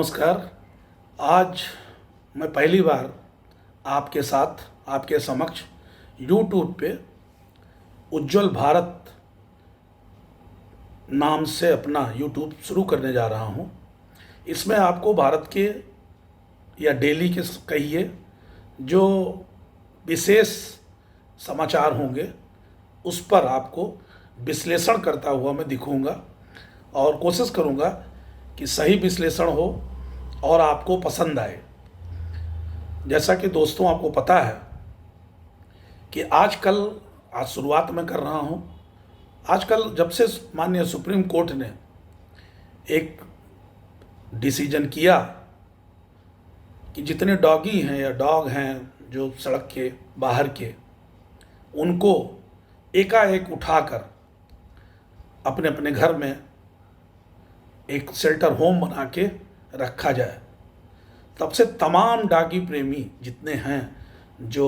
नमस्कार। आज मैं पहली बार आपके साथ आपके समक्ष यूट्यूब पे उज्ज्वल भारत नाम से अपना यूट्यूब शुरू करने जा रहा हूँ। इसमें आपको भारत के या डेली के कहिए जो विशेष समाचार होंगे उस पर आपको विश्लेषण करता हुआ मैं दिखूँगा और कोशिश करूँगा कि सही विश्लेषण हो और आपको पसंद आए। जैसा कि दोस्तों आपको पता है कि आज शुरुआत मैं कर रहा हूँ। आजकल जब से माननीय सुप्रीम कोर्ट ने एक डिसीजन किया कि जितने डॉगी हैं या डॉग हैं जो सड़क के बाहर के, उनको एकाएक उठाकर अपने अपने घर में एक शेल्टर होम बना के रखा जाए, तब से तमाम डॉगी प्रेमी जितने हैं जो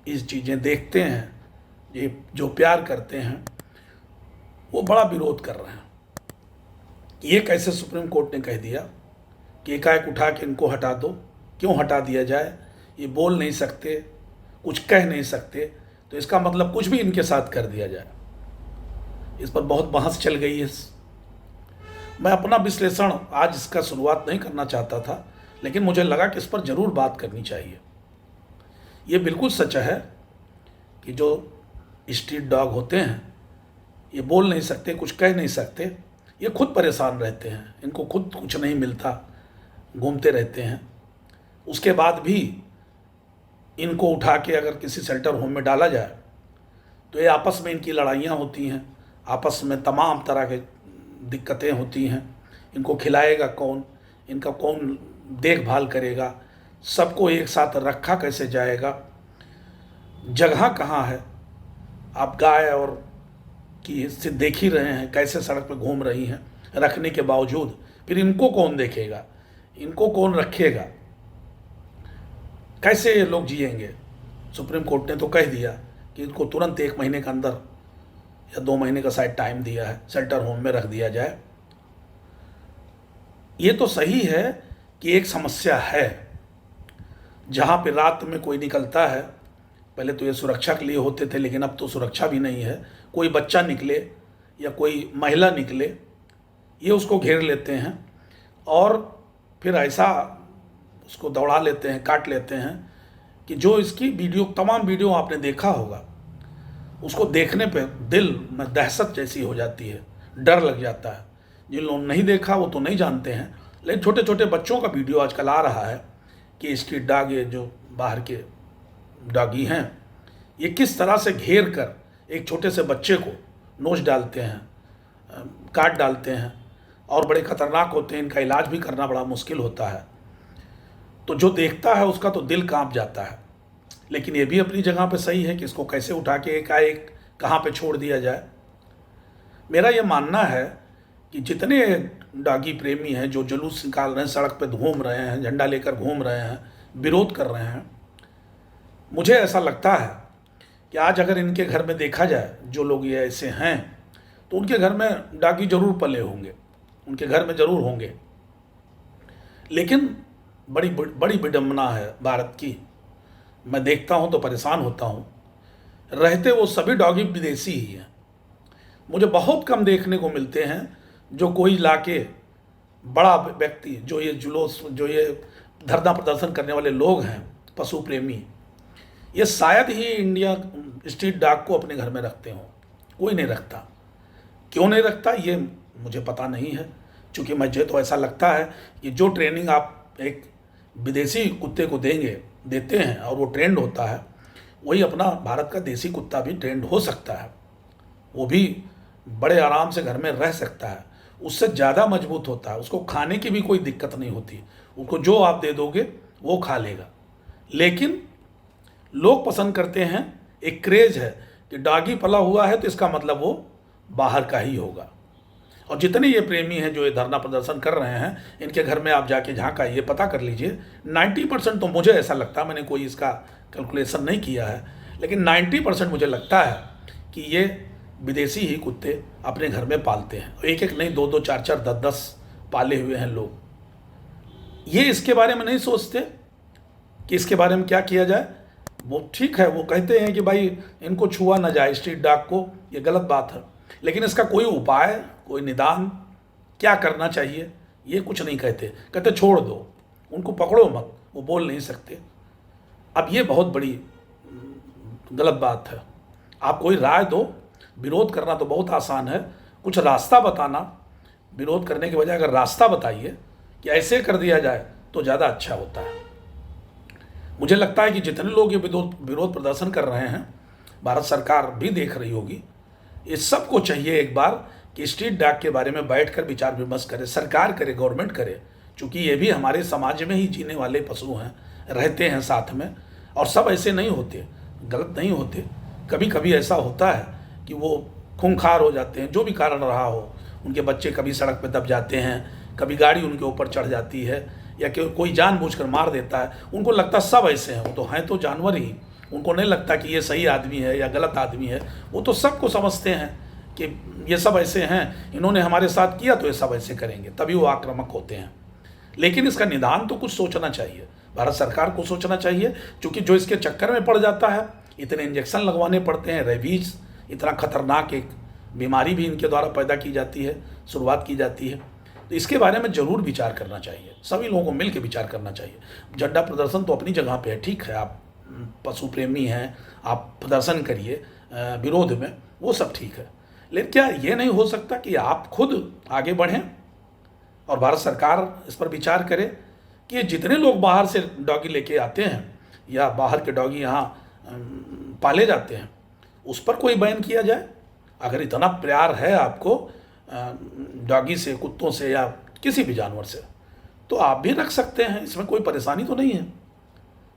इस चीज़ें देखते हैं, ये जो प्यार करते हैं, वो बड़ा विरोध कर रहे हैं। ये कैसे सुप्रीम कोर्ट ने कह दिया कि एकाएक उठा के इनको हटा दो, क्यों हटा दिया जाए? ये बोल नहीं सकते, कुछ कह नहीं सकते, तो इसका मतलब कुछ भी इनके साथ कर दिया जाए। इस पर बहुत बहस चल गई है। मैं अपना विश्लेषण आज इसका शुरुआत नहीं करना चाहता था, लेकिन मुझे लगा कि इस पर ज़रूर बात करनी चाहिए। ये बिल्कुल सच है कि जो स्ट्रीट डॉग होते हैं ये बोल नहीं सकते, कुछ कह नहीं सकते, ये खुद परेशान रहते हैं, इनको खुद कुछ नहीं मिलता, घूमते रहते हैं। उसके बाद भी इनको उठा के अगर किसी शेल्टर होम में डाला जाए तो ये आपस में इनकी लड़ाइयाँ होती हैं, आपस में तमाम तरह के दिक्कतें होती हैं। इनको खिलाएगा कौन, इनका कौन देखभाल करेगा, सबको एक साथ रखा कैसे जाएगा, जगह कहाँ है? आप गाय और की स्थिति देख ही रहे हैं कैसे सड़क पे घूम रही हैं रखने के बावजूद। फिर इनको कौन देखेगा, इनको कौन रखेगा, कैसे ये लोग जिएंगे? सुप्रीम कोर्ट ने तो कह दिया कि इनको तुरंत 1 महीने के अंदर या 2 महीने का शायद टाइम दिया है, शेल्टर होम में रख दिया जाए। ये तो सही है कि एक समस्या है, जहाँ पे रात में कोई निकलता है, पहले तो ये सुरक्षा के लिए होते थे, लेकिन अब तो सुरक्षा भी नहीं है। कोई बच्चा निकले या कोई महिला निकले, ये उसको घेर लेते हैं और फिर ऐसा उसको दौड़ा लेते हैं, काट लेते हैं कि जो इसकी तमाम वीडियो आपने देखा होगा, उसको देखने पे दिल में दहशत जैसी हो जाती है, डर लग जाता है। जिन लोगों ने नहीं देखा वो तो नहीं जानते हैं, लेकिन छोटे छोटे बच्चों का वीडियो आजकल आ रहा है कि स्ट्रीट डॉग, ये जो बाहर के डॉगी हैं, ये किस तरह से घेर कर एक छोटे से बच्चे को नोच डालते हैं, काट डालते हैं और बड़े खतरनाक होते हैं। इनका इलाज भी करना बड़ा मुश्किल होता है। तो जो देखता है उसका तो दिल कांप जाता है। लेकिन ये भी अपनी जगह पे सही है कि इसको कैसे उठा के एकाएक कहाँ पे छोड़ दिया जाए। मेरा ये मानना है कि जितने डॉगी प्रेमी हैं जो जुलूस निकाल रहे हैं, सड़क पे घूम रहे हैं, झंडा लेकर घूम रहे हैं, विरोध कर रहे हैं, मुझे ऐसा लगता है कि आज अगर इनके घर में देखा जाए, जो लोग ये ऐसे हैं, तो उनके घर में डॉगी जरूर पले होंगे, उनके घर में ज़रूर होंगे। लेकिन बड़ी विडंबना है भारत की। मैं देखता हूँ तो परेशान होता हूँ। रहते वो सभी डॉगी विदेशी ही हैं। मुझे बहुत कम देखने को मिलते हैं जो कोई लाके बड़ा व्यक्ति, जो ये जुलूस, जो ये धरना प्रदर्शन करने वाले लोग हैं, पशु प्रेमी, ये शायद ही इंडिया स्ट्रीट डॉग को अपने घर में रखते हों। कोई नहीं रखता। क्यों नहीं रखता ये मुझे पता नहीं है, क्योंकि मुझे तो ऐसा लगता है कि जो ट्रेनिंग आप एक विदेशी कुत्ते को देते हैं और वो ट्रेंड होता है, वही अपना भारत का देसी कुत्ता भी ट्रेंड हो सकता है। वो भी बड़े आराम से घर में रह सकता है, उससे ज़्यादा मजबूत होता है, उसको खाने की भी कोई दिक्कत नहीं होती, उसको जो आप दे दोगे वो खा लेगा। लेकिन लोग पसंद करते हैं, एक क्रेज़ है कि डॉगी पला हुआ है तो इसका मतलब वो बाहर का ही होगा। और जितने ये प्रेमी हैं जो ये धरना प्रदर्शन कर रहे हैं, इनके घर में आप जाके झांकाइए, पता कर लीजिए, 90% तो मुझे ऐसा लगता है, मैंने कोई इसका कैलकुलेशन नहीं किया है, लेकिन 90% मुझे लगता है कि ये विदेशी ही कुत्ते अपने घर में पालते हैं। एक एक नहीं, 2-2, 4-4, 10-10 पाले हुए हैं लोग। ये इसके बारे में नहीं सोचते कि इसके बारे में क्या किया जाए। वो ठीक है, वो कहते हैं कि भाई इनको छुआ ना जाए स्ट्रीट डॉग को, ये गलत बात है, लेकिन इसका कोई उपाय, कोई निदान, क्या करना चाहिए ये कुछ नहीं कहते। कहते छोड़ दो, उनको पकड़ो मत, वो बोल नहीं सकते। अब ये बहुत बड़ी गलत बात है। आप कोई राय दो, विरोध करना तो बहुत आसान है, कुछ रास्ता बताना, विरोध करने के बजाय अगर रास्ता बताइए कि ऐसे कर दिया जाए तो ज़्यादा अच्छा होता है। मुझे लगता है कि जितने लोग ये विरोध प्रदर्शन कर रहे हैं, भारत सरकार भी देख रही होगी, इस सबको चाहिए एक बार कि स्ट्रीट डॉग के बारे में बैठकर विचार विमर्श करे, सरकार करे, गवर्नमेंट करे, क्योंकि ये भी हमारे समाज में ही जीने वाले पशु हैं, रहते हैं साथ में, और सब ऐसे नहीं होते, गलत नहीं होते। कभी कभी ऐसा होता है कि वो खूंखार हो जाते हैं, जो भी कारण रहा हो, उनके बच्चे कभी सड़क पर दब जाते हैं, कभी गाड़ी उनके ऊपर चढ़ जाती है, या कि कोई जानबूझकर मार देता है। उनको लगता सब ऐसे हैं, वो तो हैं तो जानवर ही, उनको नहीं लगता कि ये सही आदमी है या गलत आदमी है। वो तो सबको समझते हैं कि ये सब ऐसे हैं, इन्होंने हमारे साथ किया तो ये सब ऐसे करेंगे, तभी वो आक्रामक होते हैं। लेकिन इसका निदान तो कुछ सोचना चाहिए, भारत सरकार को सोचना चाहिए, क्योंकि जो इसके चक्कर में पड़ जाता है, इतने इंजेक्शन लगवाने पड़ते हैं, रेबीज इतना खतरनाक एक बीमारी भी इनके द्वारा पैदा की जाती है, शुरुआत की जाती है। तो इसके बारे में ज़रूर विचार करना चाहिए, सभी लोगों को मिल के विचार करना चाहिए। झंडा प्रदर्शन तो अपनी जगह पे है, ठीक है, आप पशु प्रेमी हैं, आप प्रदर्शन करिए विरोध में, वो सब ठीक है, लेकिन क्या ये नहीं हो सकता कि आप खुद आगे बढ़ें और भारत सरकार इस पर विचार करे कि जितने लोग बाहर से डॉगी लेके आते हैं या बाहर के डॉगी यहाँ पाले जाते हैं, उस पर कोई बैन किया जाए। अगर इतना प्यार है आपको डॉगी से, कुत्तों से या किसी भी जानवर से, तो आप भी रख सकते हैं, इसमें कोई परेशानी तो नहीं है।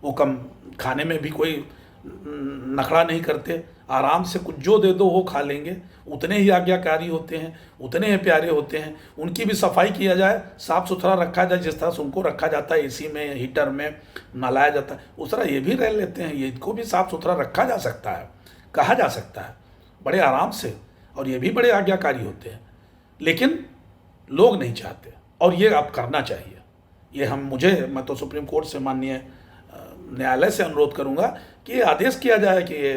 वो कम खाने में भी कोई नखड़ा नहीं करते, आराम से कुछ जो दे दो वो खा लेंगे, उतने ही आज्ञाकारी होते हैं, उतने ही प्यारे होते हैं। उनकी भी सफाई किया जाए, साफ़ सुथरा रखा जाए, जिस तरह से उनको रखा जाता है, एसी में, हीटर में नहलाया जाता है, उस तरह ये भी रह लेते हैं। ये इनको भी साफ़ सुथरा रखा जा सकता है, कहा जा सकता है बड़े आराम से, और ये भी बड़े आज्ञाकारी होते हैं, लेकिन लोग नहीं चाहते, और ये अब करना चाहिए। ये मैं तो सुप्रीम कोर्ट से, माननीय न्यायालय से अनुरोध करूंगा कि ये आदेश किया जाए कि ये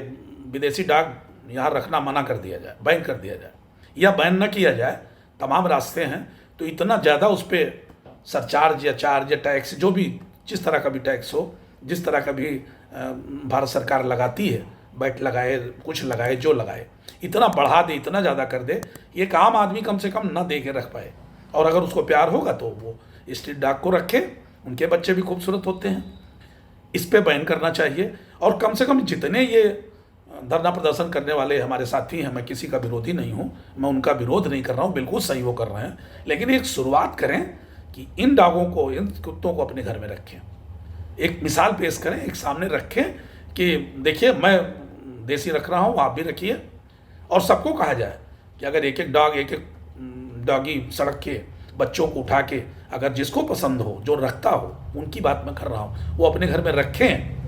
विदेशी डॉग यहाँ रखना मना कर दिया जाए, बैन कर दिया जाए, या बैन न किया जाए। तमाम रास्ते हैं, तो इतना ज़्यादा उस पर सरचार्ज या चार्ज या टैक्स, जो भी जिस तरह का भी टैक्स हो, जिस तरह का भी भारत सरकार लगाती है, बैट लगाए, कुछ लगाए, जो लगाए, इतना बढ़ा दे, इतना ज़्यादा कर दे, ये आम आदमी कम से कम ना दे के रख पाए। और अगर उसको प्यार होगा तो वो स्ट्रीट डॉग को रखे, उनके बच्चे भी खूबसूरत होते हैं। इस पे बैन करना चाहिए, और कम से कम जितने ये धरना प्रदर्शन करने वाले हमारे साथी हैं, मैं किसी का विरोधी नहीं हूँ, मैं उनका विरोध नहीं कर रहा हूँ, बिल्कुल सही वो कर रहे हैं, लेकिन एक शुरुआत करें कि इन डॉगों को, इन कुत्तों को अपने घर में रखें, एक मिसाल पेश करें, एक सामने रखें कि देखिए मैं देसी रख रहा हूँ, आप भी रखिए, और सबको कहा जाए कि अगर एक एक डॉगी सड़क के बच्चों को उठा के, अगर जिसको पसंद हो, जो रखता हो, उनकी बात मैं कर रहा हूँ, वो अपने घर में रखें,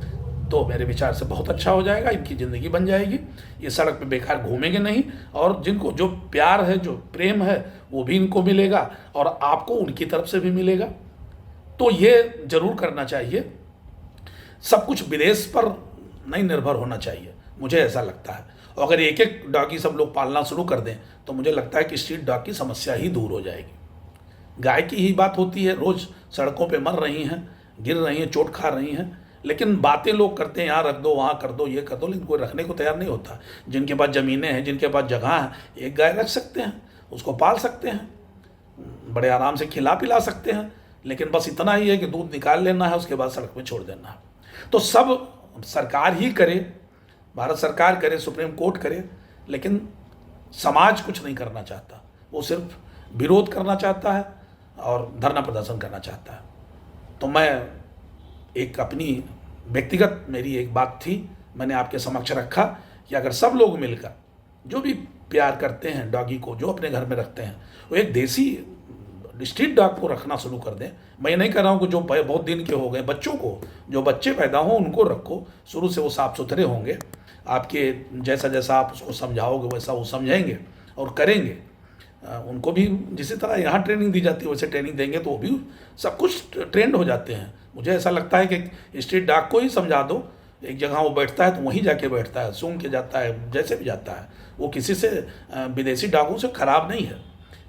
तो मेरे विचार से बहुत अच्छा हो जाएगा, इनकी ज़िंदगी बन जाएगी, ये सड़क पे बेकार घूमेंगे नहीं, और जिनको जो प्यार है, जो प्रेम है, वो भी इनको मिलेगा, और आपको उनकी तरफ से भी मिलेगा। तो ये ज़रूर करना चाहिए, सब कुछ विदेश पर नहीं निर्भर होना चाहिए, मुझे ऐसा लगता है। और अगर एक एक डॉगी सब लोग पालना शुरू कर दें, तो मुझे लगता है कि स्ट्रीट डॉग की समस्या ही दूर हो जाएगी। गाय की ही बात होती है, रोज़ सड़कों पे मर रही हैं, गिर रही हैं, चोट खा रही हैं, लेकिन बातें लोग करते हैं, यहाँ रख दो, वहाँ कर दो, ये कर दो, लेकिन कोई रखने को तैयार नहीं होता। जिनके पास ज़मीनें हैं, जिनके पास जगह है, एक गाय रख सकते हैं, उसको पाल सकते हैं, बड़े आराम से खिला पिला सकते हैं, लेकिन बस इतना ही है कि दूध निकाल लेना है, उसके बाद सड़क में छोड़ देना है। तो सब सरकार ही करे, भारत सरकार करे, सुप्रीम कोर्ट करे, लेकिन समाज कुछ नहीं करना चाहता, वो सिर्फ विरोध करना चाहता है और धरना प्रदर्शन करना चाहता है। तो मैं एक अपनी व्यक्तिगत मेरी एक बात थी, मैंने आपके समक्ष रखा कि अगर सब लोग मिलकर, जो भी प्यार करते हैं डॉगी को, जो अपने घर में रखते हैं, वो एक देसी स्ट्रीट डॉग को रखना शुरू कर दें। मैं ये नहीं कह रहा हूँ कि जो बहुत दिन के हो गए, बच्चों को, जो बच्चे पैदा हों उनको रखो, शुरू से वो साफ़ सुथरे होंगे, आपके जैसा जैसा आप उसको समझाओगे वैसा वो समझेंगे और करेंगे। उनको भी जिसी तरह यहाँ ट्रेनिंग दी जाती है वैसे ट्रेनिंग देंगे तो वो भी सब कुछ ट्रेंड हो जाते हैं। मुझे ऐसा लगता है कि स्ट्रीट डॉग को ही समझा दो, एक जगह वो बैठता है तो वहीं जाके बैठता है, सूंघ के जाता है, जैसे भी जाता है, वो किसी से विदेशी डॉगों से खराब नहीं है।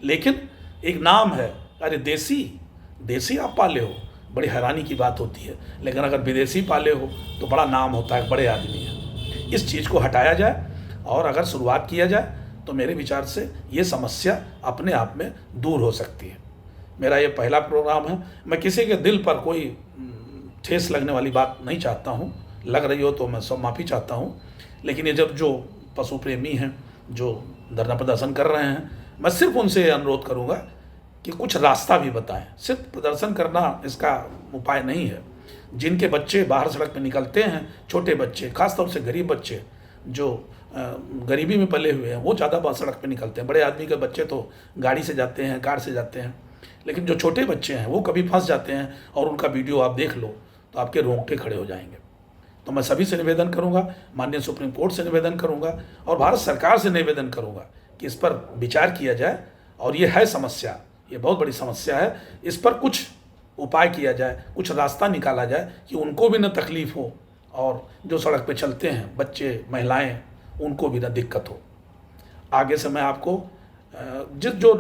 लेकिन एक नाम है, अरे देसी देसी आप पाले हो, बड़ी हैरानी की बात होती है, लेकिन अगर विदेशी पाले हो तो बड़ा नाम होता है, बड़े आदमी हैं। इस चीज़ को हटाया जाए और अगर शुरुआत किया जाए तो मेरे विचार से ये समस्या अपने आप में दूर हो सकती है। मेरा ये पहला प्रोग्राम है, मैं किसी के दिल पर कोई ठेस लगने वाली बात नहीं चाहता हूँ, लग रही हो तो मैं सब माफ़ी चाहता हूँ। लेकिन ये जब जो पशु प्रेमी हैं जो धरना प्रदर्शन कर रहे हैं, मैं सिर्फ उनसे अनुरोध करूँगा कि कुछ रास्ता भी बताएं। सिर्फ प्रदर्शन करना इसका उपाय नहीं है। जिनके बच्चे बाहर सड़क पर निकलते हैं, छोटे बच्चे, खासतौर से गरीब बच्चे जो गरीबी में पले हुए हैं, वो ज़्यादा बाहर सड़क पर निकलते हैं। बड़े आदमी के बच्चे तो गाड़ी से जाते हैं, कार से जाते हैं, लेकिन जो छोटे बच्चे हैं वो कभी फंस जाते हैं और उनका वीडियो आप देख लो तो आपके रोंगटे खड़े हो जाएंगे। तो मैं सभी से निवेदन करूंगा, माननीय सुप्रीम कोर्ट से निवेदन करूंगा और भारत सरकार से निवेदन करूंगा कि इस पर विचार किया जाए। और ये है समस्या, ये बहुत बड़ी समस्या है, इस पर कुछ उपाय किया जाए, कुछ रास्ता निकाला जाए कि उनको भी न तकलीफ़ हो और जो सड़क पे चलते हैं बच्चे, महिलाएं, उनको भी न दिक्कत हो। आगे से मैं आपको जो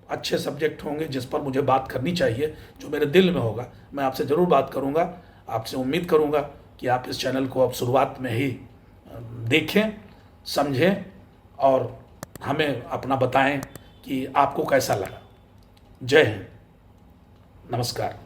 अच्छे सब्जेक्ट होंगे जिस पर मुझे बात करनी चाहिए, जो मेरे दिल में होगा, मैं आपसे ज़रूर बात करूँगा। आपसे उम्मीद करूँगा कि आप इस चैनल को अब शुरुआत में ही देखें, समझें और हमें अपना बताएं कि आपको कैसा लगा। जय हिंद, नमस्कार।